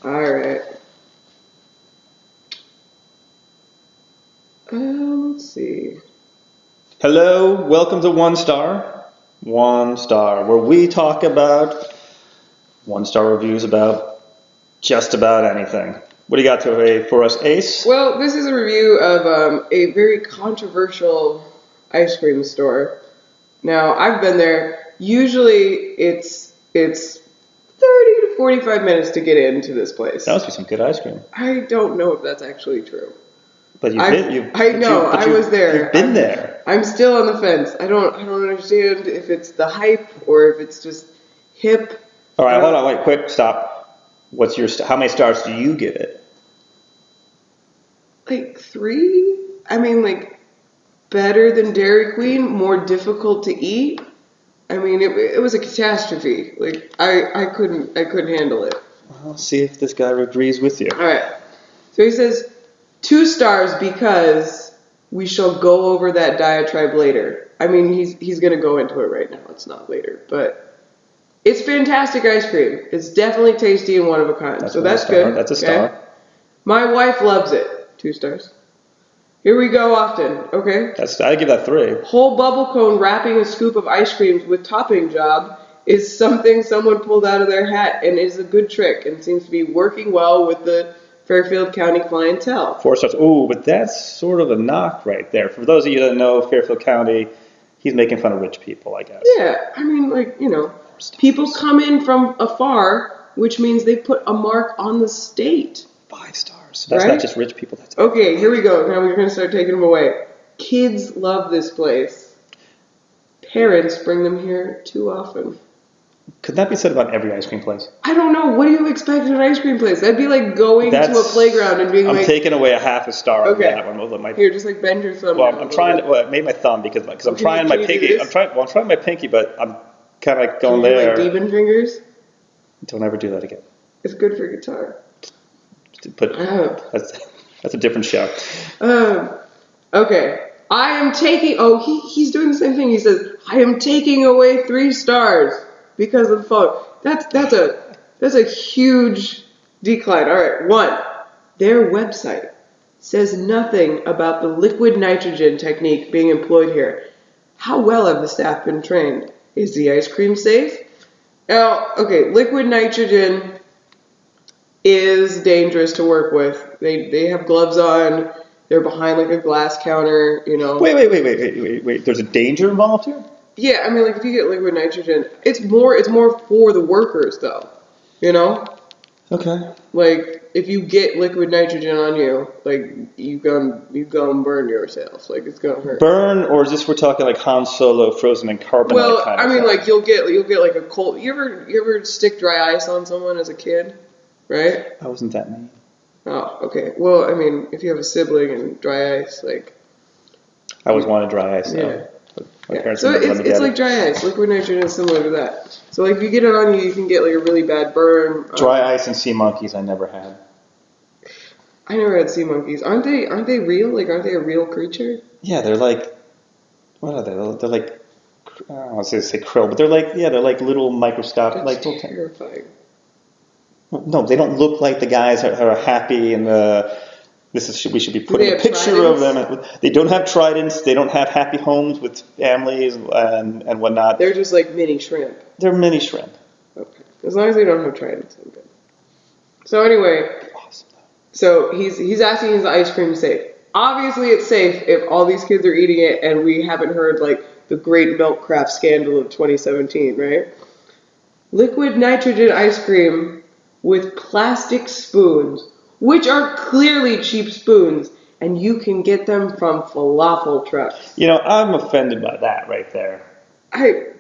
All right. Let's see. Hello, welcome to One Star. One Star, where we talk about one-star reviews about just about anything. What do you got for us, Ace? Well, this is a review of a very controversial ice cream store. Now, I've been there. Usually, it's 30 to 45 minutes to get into this place. That must be some good ice cream. I don't know if that's actually true. But I was there. You've been there. I'm still on the fence. I don't understand if it's the hype or if it's just hip. All right, hold on, wait, quick, stop. How many stars do you give it? Like 3? I mean, like, better than Dairy Queen, more difficult to eat. I mean, it was a catastrophe. Like, I couldn't handle it. Well, see if this guy agrees with you. All right. So he says 2 stars because we shall go over that diatribe later. I mean, he's going to go into it right now. It's not later, but it's fantastic ice cream. It's definitely tasty and one of a kind. That's good. That's a star. My wife loves it. 2 stars. Here we go often. Okay. I give that 3. Whole bubble cone wrapping a scoop of ice creams with topping job is something someone pulled out of their hat and is a good trick and seems to be working well with the Fairfield County clientele. 4 stars. Ooh, but that's sort of a knock right there. For those of you that know Fairfield County, he's making fun of rich people, I guess. Yeah, I mean, like, people come in from afar, which means they put a mark on the state. 5 stars. That's not just rich people. That's okay, here we go. Now we're going to start taking them away. Kids love this place. Parents bring them here too often. Could that be said about every ice cream place? I don't know. What do you expect in an ice cream place? That'd be like going to a playground and being I'm taking away a half a star on that one. Here, just like bend your thumb. Well, I'm trying to. Well, I made my thumb because I'm trying my pinky. I'm trying my pinky, but I'm kind of like going there. Like demon fingers. Don't ever do that again. It's good for guitar. That's a different show. Okay. I am taking. Oh, he's doing the same thing. He says, "I am taking away 3 stars because of the phone." That's a huge decline. All right, 1. Their website says nothing about the liquid nitrogen technique being employed here. How well have the staff been trained? Is the ice cream safe? Now, okay, liquid nitrogen is dangerous to work with. They have gloves on. They're behind like a glass counter, Wait. There's a danger involved here? Yeah, I mean, like if you get liquid nitrogen, it's more for the workers though. Okay. Like if you get liquid nitrogen on you, like you gonna burn yourself. Like it's gonna hurt. Burn, or is this we're talking like Han Solo frozen in carbonite? Well, kind of I mean, thing? like you'll get like a cold. You ever stick dry ice on someone as a kid? Right? I wasn't that mean. Oh, okay. Well, I mean, if you have a sibling and dry ice, like... I always wanted dry ice, though. Yeah. So it's like dry ice. Liquid nitrogen is similar to that. So, like, if you get it on you can get, like, a really bad burn. Dry ice and sea monkeys I never had. I never had sea monkeys. Aren't they real? Like, aren't they a real creature? Yeah, they're like... What are they? They're like... I don't want to say krill, but they're like little microscopic... That's terrifying. No, they don't look like the guys that are happy and we should be putting a picture of them. They don't have tridents. They don't have happy homes with families and whatnot. They're just like mini shrimp. They're mini shrimp. Okay. As long as they don't have tridents, I'm good. So anyway, awesome. So he's asking, is the ice cream safe? Obviously it's safe if all these kids are eating it and we haven't heard like the great milk craft scandal of 2017, right? Liquid nitrogen ice cream with plastic spoons, which are clearly cheap spoons, and you can get them from falafel trucks. I'm offended by that right there.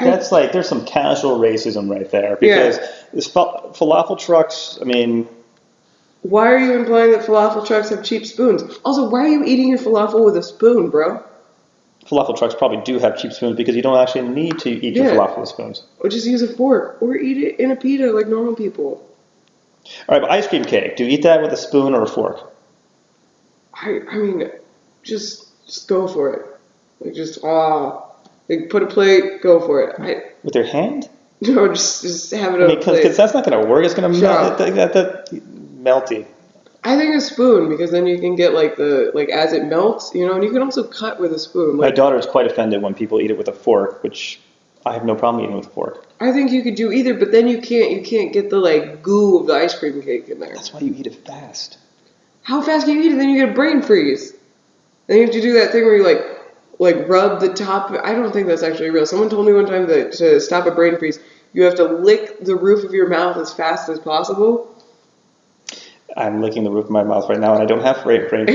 That's like, there's some casual racism right there, because this falafel trucks, I mean... Why are you implying that falafel trucks have cheap spoons? Also, why are you eating your falafel with a spoon, bro? Falafel trucks probably do have cheap spoons because you don't actually need to eat your falafel with spoons. Or just use a fork, or eat it in a pita like normal people. All right, but ice cream cake, do you eat that with a spoon or a fork? I mean, just go for it. Like put a plate, go for it. With your hand? No, just have it on a plate. Because that's not going to work. It's going to melt. melty. I think a spoon, because then you can get like as it melts, and you can also cut with a spoon. My daughter is quite offended when people eat it with a fork, which I have no problem eating with a fork. I think you could do either, but then you can't get the like goo of the ice cream cake in there. That's why you eat it fast. How fast can you eat it? Then you get a brain freeze. Then you have to do that thing where you like rub the top. I don't think that's actually real. Someone told me one time that to stop a brain freeze, you have to lick the roof of your mouth as fast as possible. I'm licking the roof of my mouth right now, and I don't have brain freeze.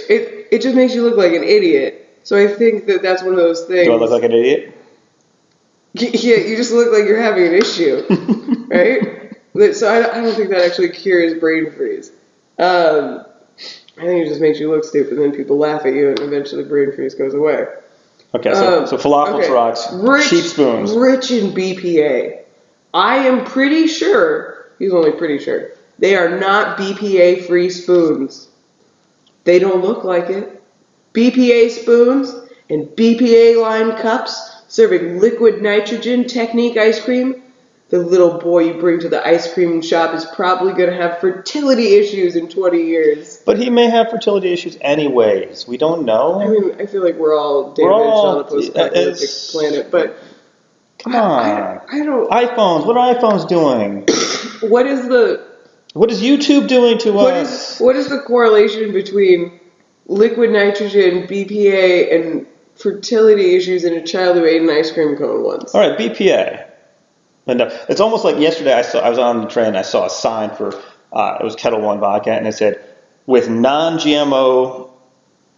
It just makes you look like an idiot. So I think that's one of those things. Do I look like an idiot? Yeah, you just look like you're having an issue, right? So I don't think that actually cures brain freeze. I think it just makes you look stupid, and then people laugh at you, and eventually brain freeze goes away. Okay, so falafel trucks, cheap spoons. Rich in BPA. I am pretty sure, he's only pretty sure, they are not BPA-free spoons. They don't look like it. BPA spoons and BPA-lined cups serving liquid nitrogen technique ice cream. The little boy you bring to the ice cream shop is probably going to have fertility issues in 20 years. But he may have fertility issues anyways. We don't know. I mean, I feel like we're all damaged on a post-apocalyptic planet, but come on. I don't. iPhones. What are iPhones doing? What is YouTube doing to us? What is the correlation between liquid nitrogen, BPA, and fertility issues in a child who ate an ice cream cone once? All right, BPA. And it's almost like yesterday I was on the train and I saw a sign for, it was Kettle One vodka, and it said, with non-GMO,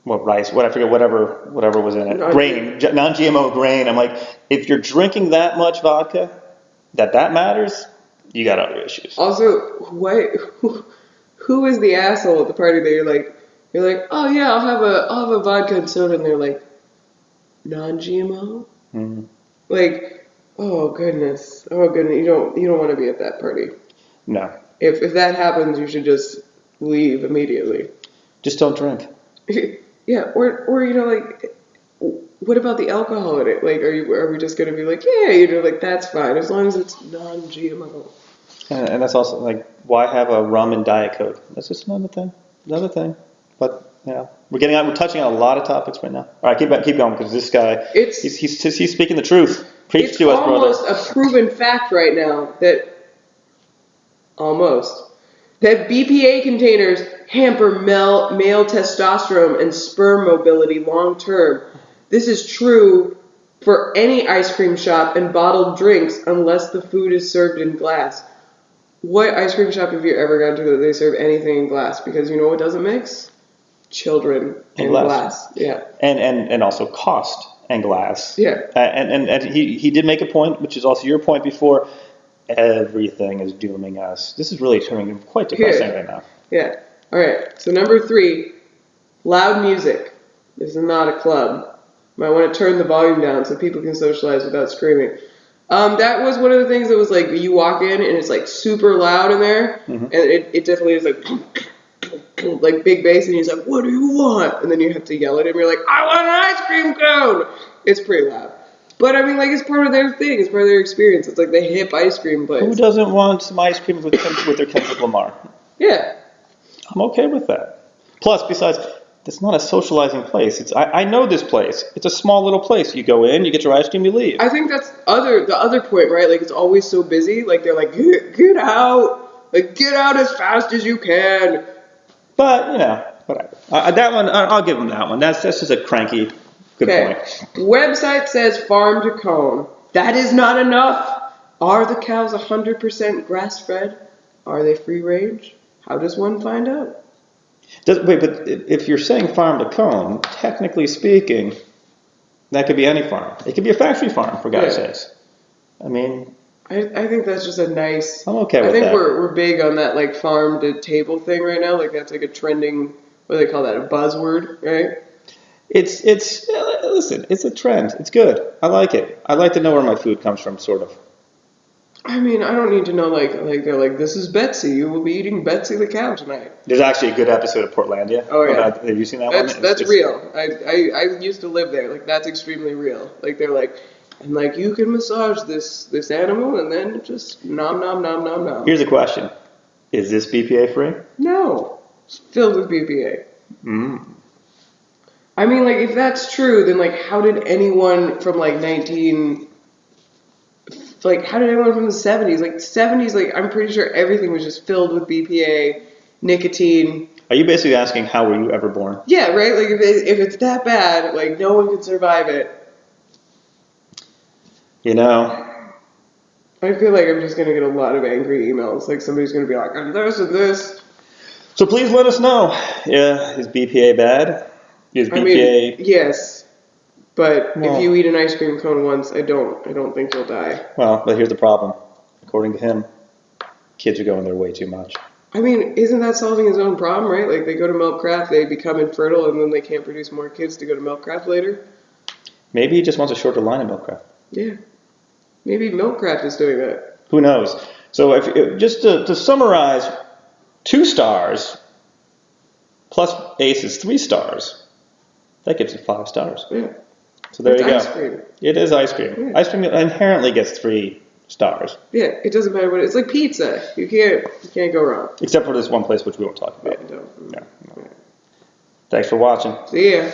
rice, I forget, whatever was in it, grain, non-GMO grain. I'm like, if you're drinking that much vodka, that matters, you got other issues. Also, who is the asshole at the party that you're like, oh yeah, I'll have a vodka and soda, and they're like, non-GMO? Mm-hmm. Like, oh goodness, you don't want to be at that party. No. If that happens, you should just leave immediately. Just don't drink. Yeah, or what about the alcohol in it? Like, are we just gonna be like, yeah, like that's fine as long as it's non-GMO. And that's also like, why have a rum and Diet Coke? That's just another thing. But we're touching on a lot of topics right now. All right, keep going, because this guy, he's speaking the truth. Preach to us, brother. It's almost a proven fact right now that BPA containers hamper male testosterone and sperm mobility long term. This is true for any ice cream shop and bottled drinks unless the food is served in glass. What ice cream shop have you ever gone to that they serve anything in glass? Because you know what doesn't mix? Children in glass. Yeah. And also cost and glass. Yeah. And he did make a point, which is also your point before. Everything is dooming us. This is really turning quite depressing right now. Yeah. All right. So number 3, loud music. This is not a club. You might want to turn the volume down so people can socialize without screaming. That was one of the things that was like, you walk in and it's like super loud in there, mm-hmm. and it definitely is like big bass, and he's like, what do you want? And then you have to yell at him. You're like, I want an ice cream cone. It's pretty loud. But I mean, like, it's part of their thing. It's part of their experience. It's like the hip ice cream place. Who doesn't want some ice cream with their Kendrick Lamar? Yeah. I'm okay with that. Plus, besides, it's not a socializing place. I know this place. It's a small little place. You go in, you get your ice cream, you leave. I think that's the other point, right? Like, it's always so busy. Like, they're like, get out. Like, get out as fast as you can. But, whatever. That one, I'll give them that one. That's just a cranky, good point. Website says farm to cone. That is not enough. Are the cows 100% grass-fed? Are they free range? How does one find out? Wait, but if you're saying farm to cone, technically speaking, that could be any farm. It could be a factory farm, for God's sakes. I mean, I think that's just a nice. I'm okay with that. I think we're big on that like farm to table thing right now. Like that's like a trending. What do they call that? A buzzword, right? Listen, it's a trend. It's good. I like it. I like to know where my food comes from, sort of. I mean, I don't need to know, like they're like, this is Betsy. You will be eating Betsy the cow tonight. There's actually a good episode of Portlandia. Oh, yeah. Have you seen that one? That's real. I used to live there. Like, that's extremely real. Like, they're like, and like, you can massage this animal and then just nom, nom, nom, nom, nom. Here's a question. Is this BPA free? No. It's filled with BPA. Mm. I mean, like, if that's true, then, like, how did anyone from, like, how did anyone from the 70s, like, 70s, like, I'm pretty sure everything was just filled with BPA, nicotine. Are you basically asking how were you ever born? Yeah, right? Like, if it's that bad, like, no one could survive it. You know, I feel like I'm just going to get a lot of angry emails. Like, somebody's going to be like, and this and this. so please let us know. Yeah, is BPA bad? Is BPA... I mean, yes. But Well, if you eat an ice cream cone once, I don't think you'll die. well, but here's the problem. According to him, kids are going there way too much. I mean, isn't that solving his own problem, right? Like, they go to Milkcraft, they become infertile, and then they can't produce more kids to go to Milkcraft later? Maybe he just wants a shorter line of Milkcraft. Yeah. Maybe Milkcraft is doing that. Who knows? So just to summarize, 2 stars plus Ace is 3 stars. That gives it 5 stars. Yeah. So there It's you go. ice cream. It is ice cream. Yeah. Ice cream inherently gets 3 stars. Yeah, it doesn't matter what it's like pizza. You can't go wrong. Except for this one place which we won't talk about. Yeah, no. Yeah. Thanks for watching. See ya.